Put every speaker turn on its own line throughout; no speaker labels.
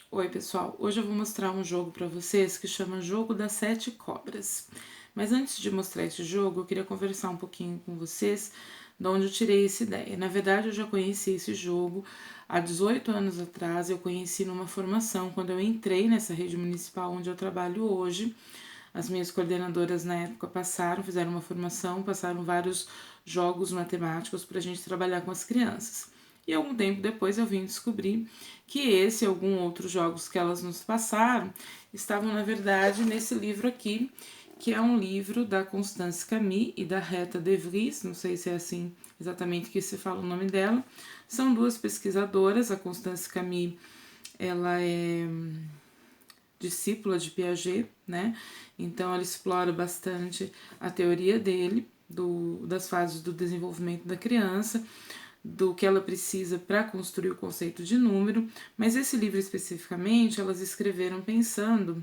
Oi, pessoal. Hoje eu vou mostrar um jogo para vocês que chama Jogo das Sete Cobras. Mas antes de mostrar esse jogo, eu queria conversar um pouquinho com vocês de onde eu tirei essa ideia. Na verdade, eu já conheci esse jogo há 18 anos atrás. Eu conheci numa formação, quando eu entrei nessa rede municipal onde eu trabalho hoje. As minhas coordenadoras na época fizeram uma formação, passaram vários jogos matemáticos para a gente trabalhar com as crianças. E algum tempo depois eu vim descobrir que esse e alguns outros jogos que elas nos passaram estavam, na verdade, nesse livro aqui, que é um livro da Constance Camille e da Rita de Vries, não sei se é assim exatamente que se fala o nome dela. São duas pesquisadoras, a Constance Camille, ela é discípula de Piaget, né? Então ela explora bastante a teoria dele, das fases do desenvolvimento da criança, do que ela precisa para construir o conceito de número, mas esse livro especificamente elas escreveram pensando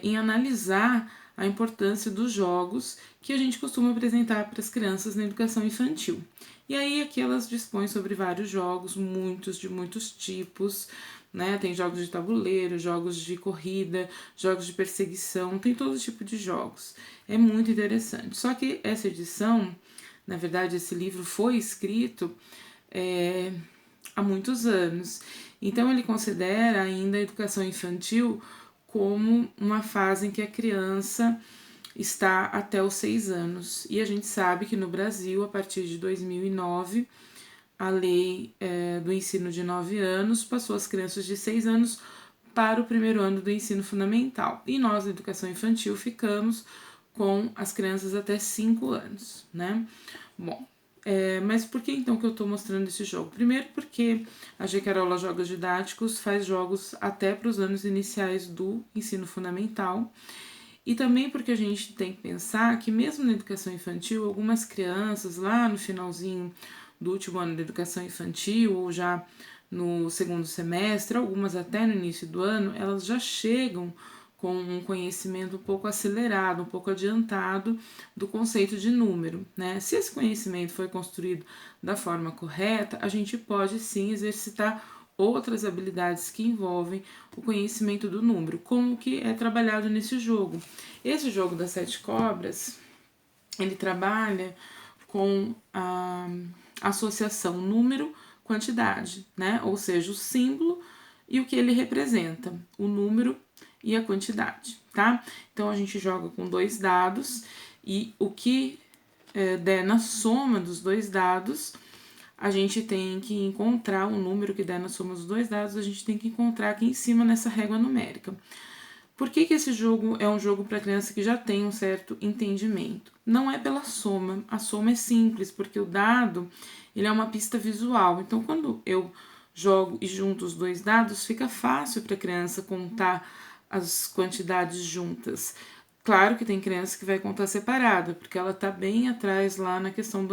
em analisar a importância dos jogos que a gente costuma apresentar para as crianças na educação infantil. E aí aqui elas dispõem sobre vários jogos, de muitos tipos, né? Tem jogos de tabuleiro, jogos de corrida, jogos de perseguição, tem todo tipo de jogos. É muito interessante. Só que essa edição, na verdade, esse livro foi escrito há muitos anos. Então ele considera ainda a educação infantil como uma fase em que a criança está até os 6 anos. E a gente sabe que no Brasil, a partir de 2009, a lei do ensino de 9 anos passou as crianças de 6 anos para o primeiro ano do ensino fundamental. E nós, na educação infantil, ficamos com as crianças até 5 anos, né? Bom, mas por que então que eu estou mostrando esse jogo? Primeiro porque a G. Jogos Didáticos faz jogos até para os anos iniciais do ensino fundamental. E também porque a gente tem que pensar que mesmo na educação infantil, algumas crianças lá no finalzinho do último ano da educação infantil ou já no segundo semestre, algumas até no início do ano, elas já chegam com um conhecimento um pouco acelerado, um pouco adiantado do conceito de número, né? Se esse conhecimento foi construído da forma correta, a gente pode sim exercitar outras habilidades que envolvem o conhecimento do número, como que é trabalhado nesse jogo. Esse jogo das sete cobras, ele trabalha com a associação número-quantidade, né? Ou seja, o símbolo e o que ele representa, o número e a quantidade, tá? Então a gente joga com 2 dados e o que der na soma dos 2 dados, a gente tem que encontrar o número que der na soma dos 2 dados, a gente tem que encontrar aqui em cima nessa régua numérica. Por que esse jogo é um jogo para criança que já tem um certo entendimento? Não é pela soma, a soma é simples, porque o dado ele é uma pista visual. Então, quando eu jogo e junto os 2 dados, fica fácil para a criança contar as quantidades juntas. Claro que tem criança que vai contar separada, porque ela está bem atrás lá na questão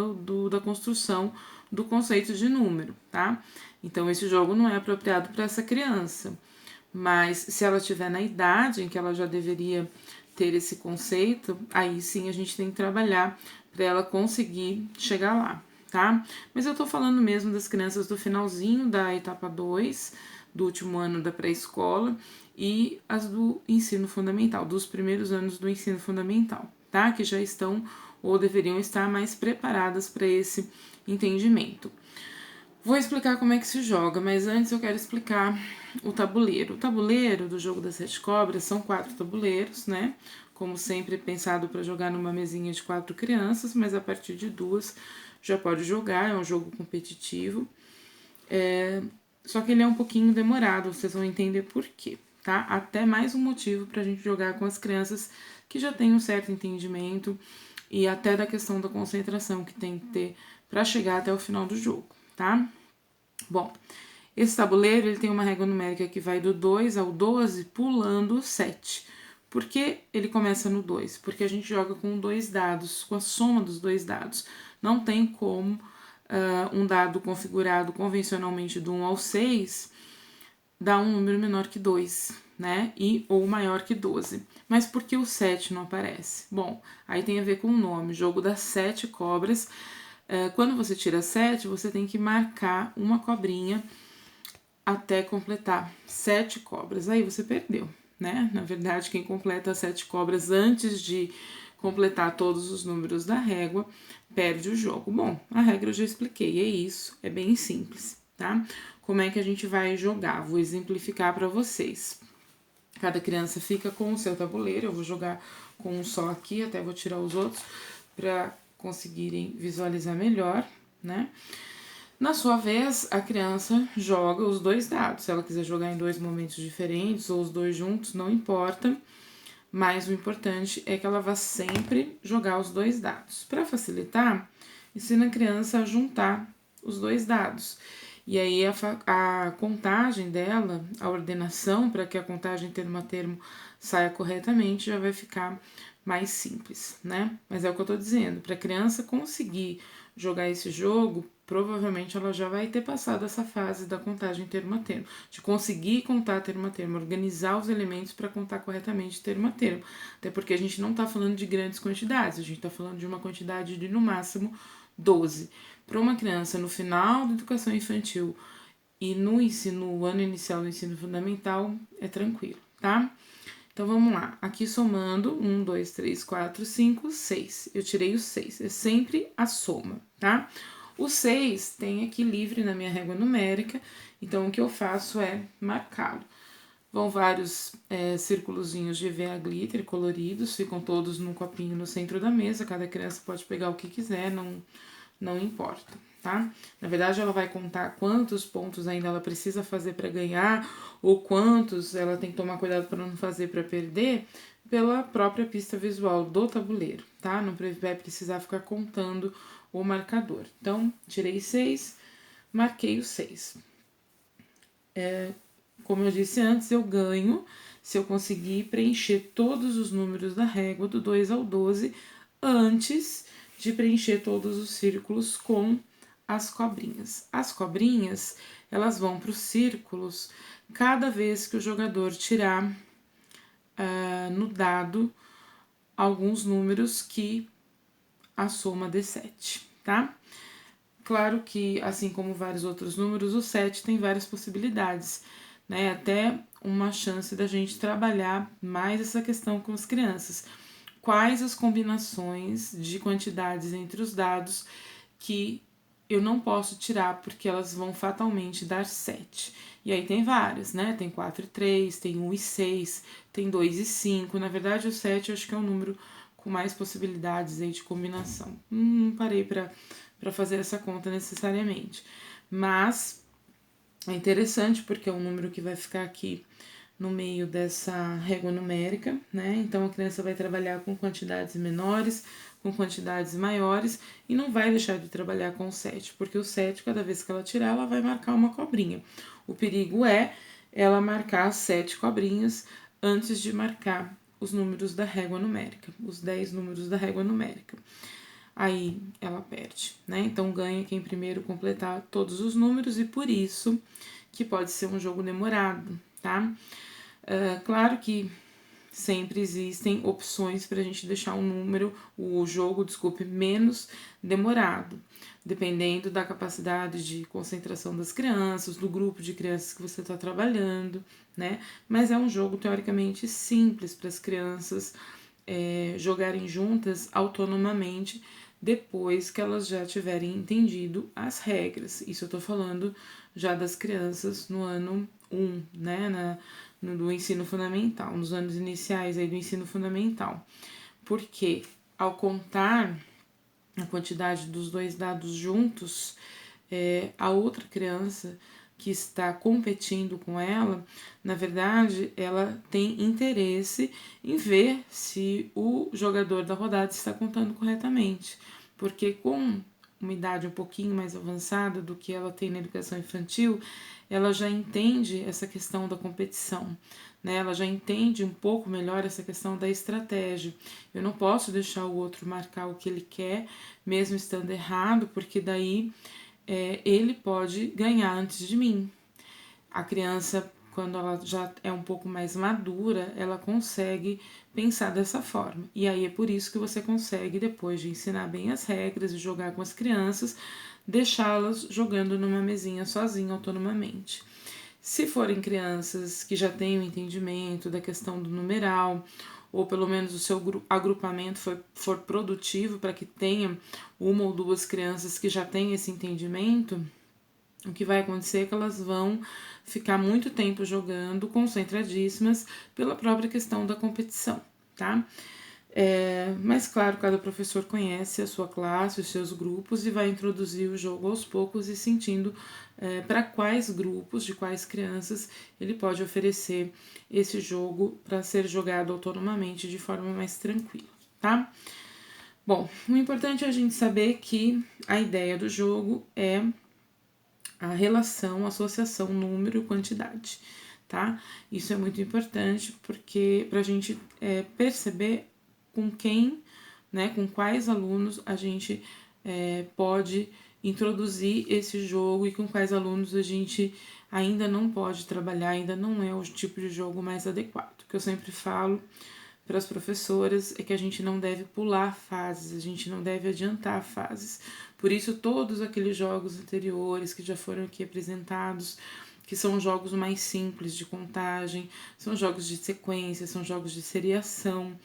da construção do conceito de número, tá? Então, esse jogo não é apropriado para essa criança. Mas se ela estiver na idade em que ela já deveria ter esse conceito, aí sim a gente tem que trabalhar para ela conseguir chegar lá, tá? Mas eu tô falando mesmo das crianças do finalzinho da etapa 2, do último ano da pré-escola, e as do ensino fundamental, dos primeiros anos do ensino fundamental, tá? Que já estão ou deveriam estar mais preparadas para esse entendimento. Vou explicar como é que se joga, mas antes eu quero explicar o tabuleiro. O tabuleiro do jogo das sete cobras são 4 tabuleiros, né? Como sempre, pensado para jogar numa mesinha de 4 crianças, mas a partir de 2 já pode jogar, é um jogo competitivo. Só que ele é um pouquinho demorado, vocês vão entender por quê, tá? Até mais um motivo para a gente jogar com as crianças que já têm um certo entendimento e até da questão da concentração que tem que ter para chegar até o final do jogo, tá? Bom, esse tabuleiro ele tem uma régua numérica que vai do 2 ao 12, pulando o 7. Por que ele começa no 2? Porque a gente joga com 2 dados, com a soma dos 2 dados. Não tem como um dado configurado convencionalmente do 1 ao 6 dar um número menor que 2, né? Ou maior que 12. Mas por que o 7 não aparece? Bom, aí tem a ver com o nome, jogo das 7 cobras. Quando você tira 7, você tem que marcar uma cobrinha até completar 7 cobras. Aí você perdeu, né? Na verdade, quem completa as 7 cobras antes de completar todos os números da régua, perde o jogo. Bom, a regra eu já expliquei, é isso, é bem simples, tá? Como é que a gente vai jogar? Vou exemplificar para vocês. Cada criança fica com o seu tabuleiro, eu vou jogar com um só aqui, até vou tirar os outros para conseguirem visualizar melhor, né? Na sua vez, a criança joga os 2 dados. Se ela quiser jogar em 2 momentos diferentes ou os 2 juntos, não importa. Mas o importante é que ela vá sempre jogar os 2 dados. Para facilitar, ensina a criança a juntar os 2 dados. E aí a contagem dela, a ordenação para que a contagem termo a termo saia corretamente, já vai ficar mais simples, né? Mas é o que eu tô dizendo, para a criança conseguir jogar esse jogo, provavelmente ela já vai ter passado essa fase da contagem termo a termo, de conseguir contar termo a termo, organizar os elementos para contar corretamente termo a termo. Até porque a gente não está falando de grandes quantidades, a gente está falando de uma quantidade de no máximo 12. Para uma criança no final da educação infantil e no ano inicial do ensino fundamental, é tranquilo, tá? Então vamos lá, aqui somando 1, 2, 3, 4, 5, 6. Eu tirei o 6, é sempre a soma, tá? O 6 tem aqui livre na minha régua numérica, então o que eu faço é marcá-lo. Vão vários círculozinhos de EVA glitter coloridos, ficam todos num copinho no centro da mesa, cada criança pode pegar o que quiser, não importa, tá? Na verdade, ela vai contar quantos pontos ainda ela precisa fazer para ganhar ou quantos ela tem que tomar cuidado para não fazer para perder pela própria pista visual do tabuleiro, tá? Não vai precisar ficar contando o marcador. Então, tirei 6, marquei o 6. Como eu disse antes, eu ganho se eu conseguir preencher todos os números da régua do 2 ao 12 antes de preencher todos os círculos com as cobrinhas. As cobrinhas, elas vão para os círculos cada vez que o jogador tirar no dado alguns números que a soma dê 7, tá? Claro que, assim como vários outros números, o 7 tem várias possibilidades, né? Até uma chance da gente trabalhar mais essa questão com as crianças. Quais as combinações de quantidades entre os dados que eu não posso tirar porque elas vão fatalmente dar 7. E aí tem várias, né? Tem 4 e 3, tem 1 e 6, tem 2 e 5. Na verdade, o 7 eu acho que é um número com mais possibilidades aí de combinação. Não parei para fazer essa conta necessariamente. Mas é interessante porque é um número que vai ficar aqui no meio dessa régua numérica, né? Então a criança vai trabalhar com quantidades menores, com quantidades maiores e não vai deixar de trabalhar com o 7, porque o 7, cada vez que ela tirar, ela vai marcar uma cobrinha. O perigo é ela marcar as 7 cobrinhas antes de marcar os números da régua numérica, os 10 números da régua numérica. Aí ela perde, né? Então ganha quem primeiro completar todos os números e por isso que pode ser um jogo demorado, tá? Claro que sempre existem opções para a gente deixar o jogo, desculpe, menos demorado, dependendo da capacidade de concentração das crianças, do grupo de crianças que você está trabalhando, né? Mas é um jogo teoricamente simples para as crianças jogarem juntas autonomamente depois que elas já tiverem entendido as regras. Isso eu tô falando já das crianças no ano 1, né, do ensino fundamental, nos anos iniciais aí do ensino fundamental. Porque ao contar a quantidade dos 2 dados juntos, a outra criança que está competindo com ela, na verdade, ela tem interesse em ver se o jogador da rodada está contando corretamente, porque com uma idade um pouquinho mais avançada do que ela tem na educação infantil, ela já entende essa questão da competição, né? Ela já entende um pouco melhor essa questão da estratégia. Eu não posso deixar o outro marcar o que ele quer, mesmo estando errado, porque daí ele pode ganhar antes de mim. A criança, quando ela já é um pouco mais madura, ela consegue pensar dessa forma. E aí é por isso que você consegue, depois de ensinar bem as regras e jogar com as crianças, deixá-las jogando numa mesinha sozinha, autonomamente. Se forem crianças que já têm o entendimento da questão do numeral, ou pelo menos o seu agrupamento for produtivo para que tenha uma ou duas crianças que já têm esse entendimento, o que vai acontecer é que elas vão ficar muito tempo jogando concentradíssimas pela própria questão da competição, tá? Mas claro, cada professor conhece a sua classe, os seus grupos e vai introduzir o jogo aos poucos e sentindo para quais grupos, de quais crianças ele pode oferecer esse jogo para ser jogado autonomamente de forma mais tranquila, tá? Bom, o importante é a gente saber que a ideia do jogo é a relação, a associação número-quantidade, tá? Isso é muito importante porque para a gente perceber com quem, né, com quais alunos a gente pode introduzir esse jogo e com quais alunos a gente ainda não pode trabalhar, ainda não é o tipo de jogo mais adequado. O que eu sempre falo para as professoras é que a gente não deve pular fases, a gente não deve adiantar fases. Por isso, todos aqueles jogos anteriores que já foram aqui apresentados, que são jogos mais simples de contagem, são jogos de sequência, são jogos de seriação,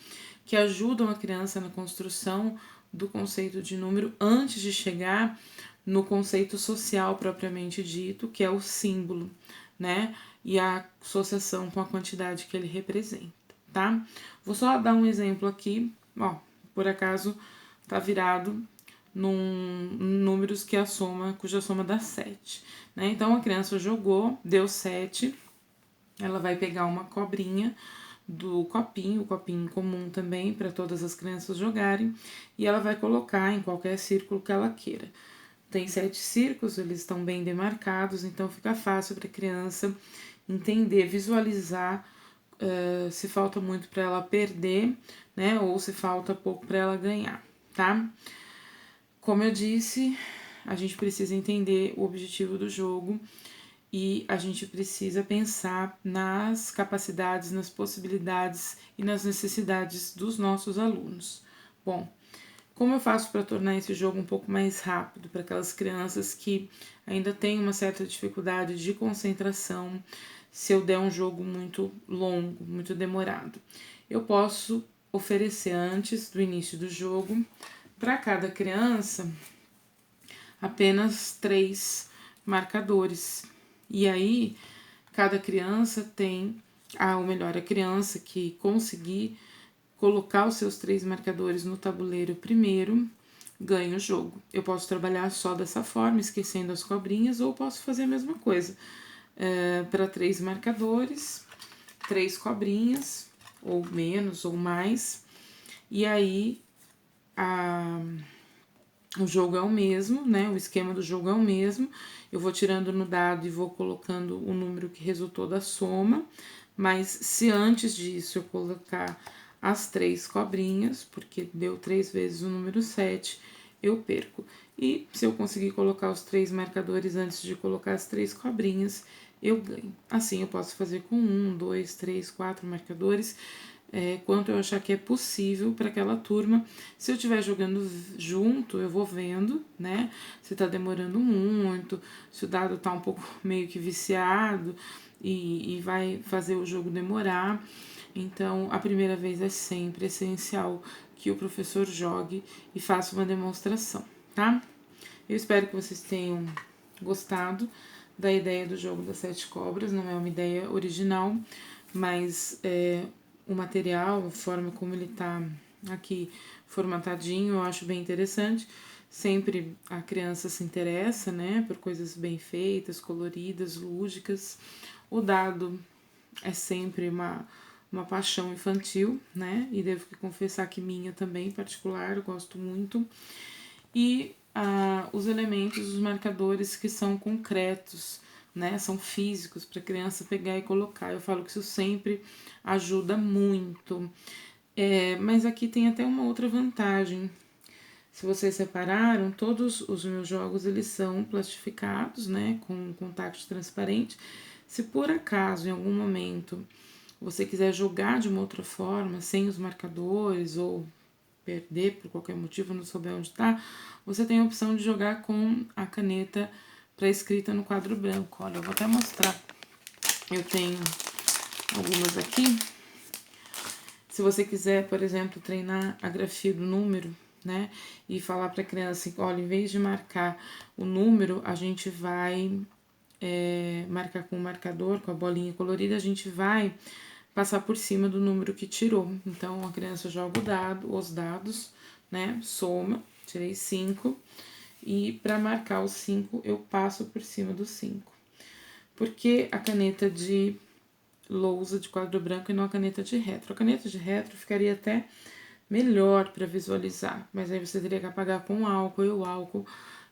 que ajudam a criança na construção do conceito de número antes de chegar no conceito social propriamente dito, que é o símbolo, né? E a associação com a quantidade que ele representa, tá? Vou só dar um exemplo aqui, ó, por acaso tá virado num números que cuja soma dá 7, né? Então a criança jogou, deu 7, ela vai pegar uma cobrinha do copinho, o copinho comum também para todas as crianças jogarem, e ela vai colocar em qualquer círculo que ela queira. Tem 7 círculos, eles estão bem demarcados, então fica fácil para a criança entender, visualizar se falta muito para ela perder, né, ou se falta pouco para ela ganhar, tá? Como eu disse, a gente precisa entender o objetivo do jogo e a gente precisa pensar nas capacidades, nas possibilidades e nas necessidades dos nossos alunos. Bom, como eu faço para tornar esse jogo um pouco mais rápido para aquelas crianças que ainda têm uma certa dificuldade de concentração, se eu der um jogo muito longo, muito demorado? Eu posso oferecer antes do início do jogo, para cada criança, apenas 3 marcadores. E aí, cada criança tem, ou melhor, a criança que conseguir colocar os seus 3 marcadores no tabuleiro primeiro, ganha o jogo. Eu posso trabalhar só dessa forma, esquecendo as cobrinhas, ou posso fazer a mesma coisa. Para 3 marcadores, 3 cobrinhas, ou menos, ou mais. E aí, o jogo é o mesmo, né? O esquema do jogo é o mesmo. Eu vou tirando no dado e vou colocando o número que resultou da soma. Mas se antes disso eu colocar as 3 cobrinhas, porque deu 3 vezes o número 7, eu perco. E se eu conseguir colocar os 3 marcadores antes de colocar as 3 cobrinhas, eu ganho. Assim eu posso fazer com 1, 2, 3, 4 marcadores, quanto eu achar que é possível para aquela turma. Se eu estiver jogando junto, eu vou vendo, né? Se tá demorando muito, se o dado tá um pouco meio que viciado e vai fazer o jogo demorar. Então, a primeira vez é sempre essencial que o professor jogue e faça uma demonstração, tá? Eu espero que vocês tenham gostado da ideia do jogo das 7 cobras. Não é uma ideia original, mas o material, a forma como ele tá aqui formatadinho, eu acho bem interessante. Sempre a criança se interessa, né, por coisas bem feitas, coloridas, lúdicas. O dado é sempre uma paixão infantil, né, e devo confessar que minha também, em particular, eu gosto muito. E os elementos, os marcadores que são concretos, né, são físicos para a criança pegar e colocar. Eu falo que isso sempre ajuda muito. Mas aqui tem até uma outra vantagem. Se vocês separaram, todos os meus jogos eles são plastificados, né, com contato transparente. Se por acaso, em algum momento, você quiser jogar de uma outra forma, sem os marcadores, ou perder por qualquer motivo, não souber onde tá, você tem a opção de jogar com a caneta pré-escrita no quadro branco. Olha, eu vou até mostrar Eu tenho algumas aqui. Se você quiser, por exemplo, treinar a grafia do número, né? E falar para a criança assim, olha, em vez de marcar o número, a gente vai marcar com o marcador, com a bolinha colorida, a gente vai passar por cima do número que tirou. Então, a criança joga os dados, né? Soma, tirei 5. E para marcar os 5, eu passo por cima dos 5. Porque a caneta de lousa de quadro branco e não a caneta de retro. A caneta de retro ficaria até melhor para visualizar, mas aí você teria que apagar com álcool, e o álcool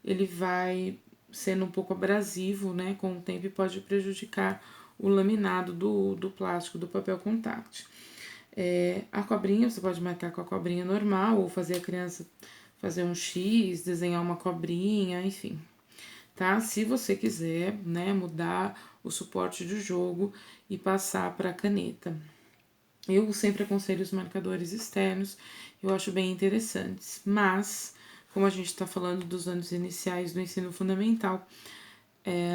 ele vai sendo um pouco abrasivo, né, com o tempo, e pode prejudicar o laminado do plástico, do papel contact. A cobrinha, você pode marcar com a cobrinha normal, ou fazer a criança fazer um X, desenhar uma cobrinha, enfim, tá? Se você quiser, né, mudar o suporte do jogo e passar para a caneta. Eu sempre aconselho os marcadores externos, eu acho bem interessantes, mas, como a gente está falando dos anos iniciais do ensino fundamental,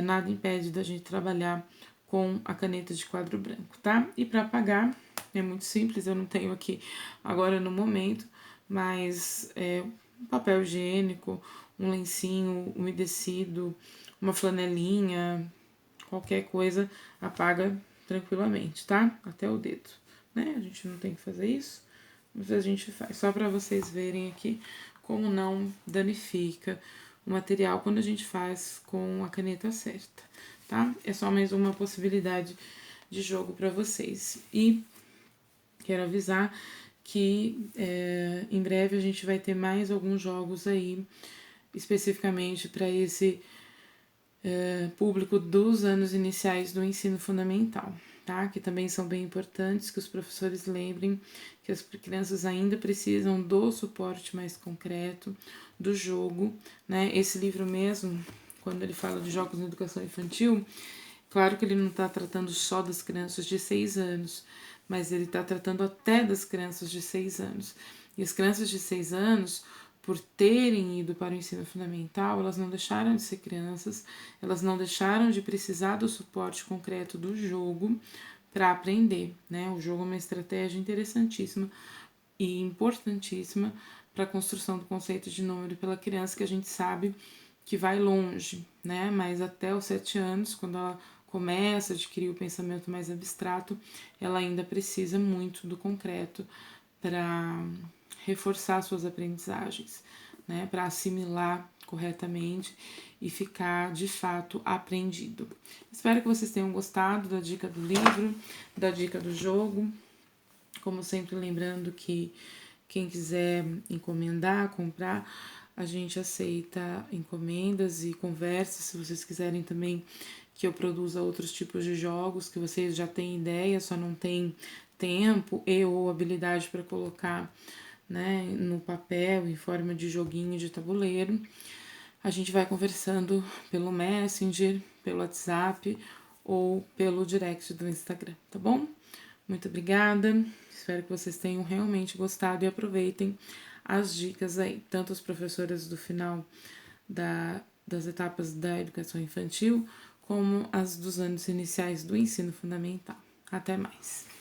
nada impede da gente trabalhar com a caneta de quadro branco, tá? E para apagar, é muito simples, eu não tenho aqui agora no momento, mas um papel higiênico, um lencinho umedecido, uma flanelinha, qualquer coisa apaga tranquilamente, tá? Até o dedo, né? A gente não tem que fazer isso, mas a gente faz. Só para vocês verem aqui como não danifica o material quando a gente faz com a caneta certa, tá? É só mais uma possibilidade de jogo para vocês. E quero avisar que em breve a gente vai ter mais alguns jogos aí, especificamente para esse público dos anos iniciais do ensino fundamental, tá? Que também são bem importantes, que os professores lembrem que as crianças ainda precisam do suporte mais concreto, do jogo, né? Esse livro mesmo, quando ele fala de jogos na educação infantil, claro que ele não está tratando só das crianças de 6 anos, mas ele está tratando até das crianças de 6 anos. E as crianças de 6 anos, por terem ido para o ensino fundamental, elas não deixaram de ser crianças, elas não deixaram de precisar do suporte concreto do jogo para aprender, né? O jogo é uma estratégia interessantíssima e importantíssima para a construção do conceito de número pela criança, que a gente sabe que vai longe, né? Mas até os 7 anos, quando ela começa a adquirir o pensamento mais abstrato, ela ainda precisa muito do concreto para reforçar suas aprendizagens, né? Para assimilar corretamente e ficar de fato aprendido. Espero que vocês tenham gostado da dica do livro, da dica do jogo. Como sempre, lembrando que quem quiser encomendar, comprar, a gente aceita encomendas e conversas. Se vocês quiserem também que eu produza outros tipos de jogos, que vocês já têm ideia, só não tem tempo e ou habilidade para colocar, né, no papel, em forma de joguinho de tabuleiro, a gente vai conversando pelo Messenger, pelo WhatsApp ou pelo direct do Instagram, tá bom? Muito obrigada, espero que vocês tenham realmente gostado e aproveitem as dicas aí, tanto as professoras do final das etapas da educação infantil, como as dos anos iniciais do ensino fundamental. Até mais!